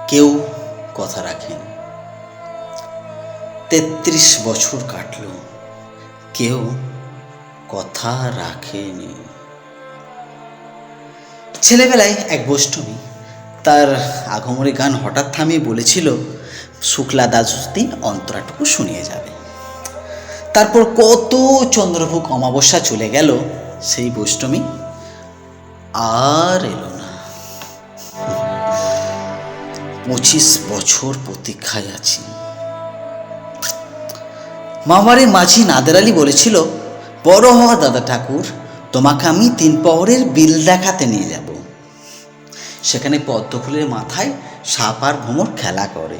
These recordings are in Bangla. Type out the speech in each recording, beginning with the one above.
কেউ কথা রাখেন। ৩৩ বছর কাটল, কেউ কথা রাখেনি। ছেলেবেলায় এক বৈষ্ণবী তার আগমনী গান হঠাৎ থামিয়ে বলেছিল, শুক্লা দ্বাদশ দিন অন্তরাটুকু শুনিয়ে যাবে। তারপর কত চন্দ্রভোগ অমাবস্যা চলে গেল, সেই বৈষ্ণবী আর এলো না। ২৫ বছর প্রতীক্ষায় আছি। মামারে মাঝি নাদের আলী বলেছিল, বড় হওয়া দাদা ঠাকুর, তোমাকে আমি ৩ প্রহরের বিল দেখাতে নিয়ে যাব। সেখানে পদ্মফুলের মাথায় সাপ আর ভ্রমর খেলা করে।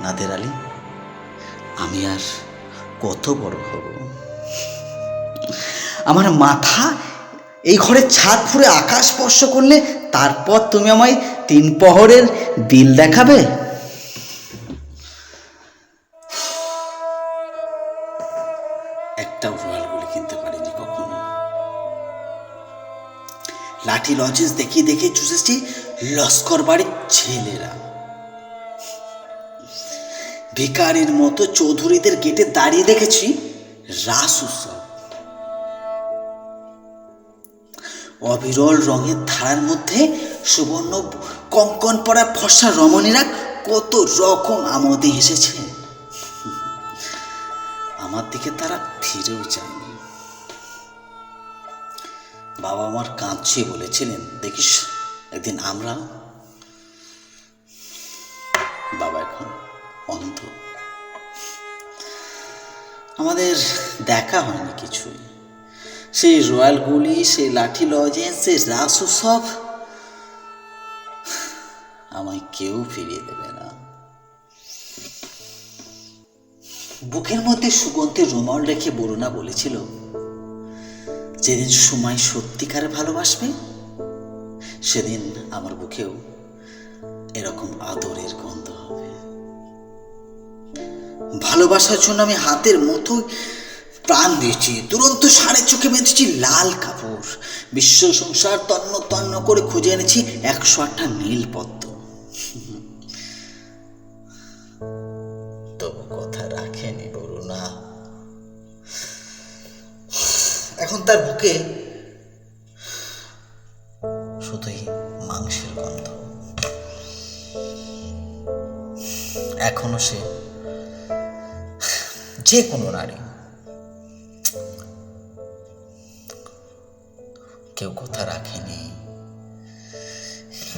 নাদের আলী, আমি আর কত বড় হব? আমার মাথা এই ঘরের ছাদ ফুঁড়ে আকাশ স্পর্শ করলে তারপর তুমি আমায় ৩ প্রহরের বিল দেখাবে? একটাও রয়্যাল গুলি কিনতে পারিনি কখনো। লাঠি লজেন্স দেখিয়ে দেখে চুষেছি লস্কর বাড়ির ছেলেরা। ভিকারির মতো চৌধুরীদের গেটে দাঁড়িয়ে দেখেছি রাস উৎসব। অবিরল রঙের ধারার মধ্যে সুবর্ণ কঙ্কন পরা ফর্সা রমণীরা কত রকম আমোদে এসেছে। আমার দিকে তারা ফিরেও যায়নি। বাবা আমার কাঁদছে বলেছিলেন, দেখিস একদিন আমরা। বাবা এখন অন্ধ। আমাদের দেখা হয়নি কিছুই। সেই রয়্যাল গুলি, সেই লাঠি লজেন্স, সেই রাস উৎসব আমায় কেউ ফিরিয়ে দেবে না। বুকের মধ্যে সুগন্ধের রুমাল রেখে বরুণা বলেছিল, যেদিন সময় সত্যিকারে ভালোবাসবে, সেদিন আমার বুকেও এরকম আদরের গন্ধ হবে। ভালোবাসার জন্য আমি হাতের মতো প্রাণ দিয়েছি, দুরন্ত সাড়ে চোখে বেঁধেছি লাল কাপড়, বিশ্ব সংসার তন্ন তন্ন করে খুঁজে এনেছি ১০৮টা নীল পদ্ম। তবু কথা রাখেনি বরুণা। এখন তার বুকে শুধুই মাংসের গন্ধ। এখনো সে যে কোনো নারী। কেউ কথা রাখেনি,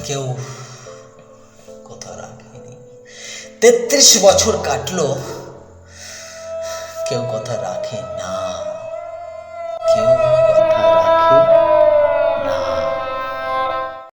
কেউ কথা রাখেনি। ৩৩ বছর কাটলো, কেউ কথা রাখে না।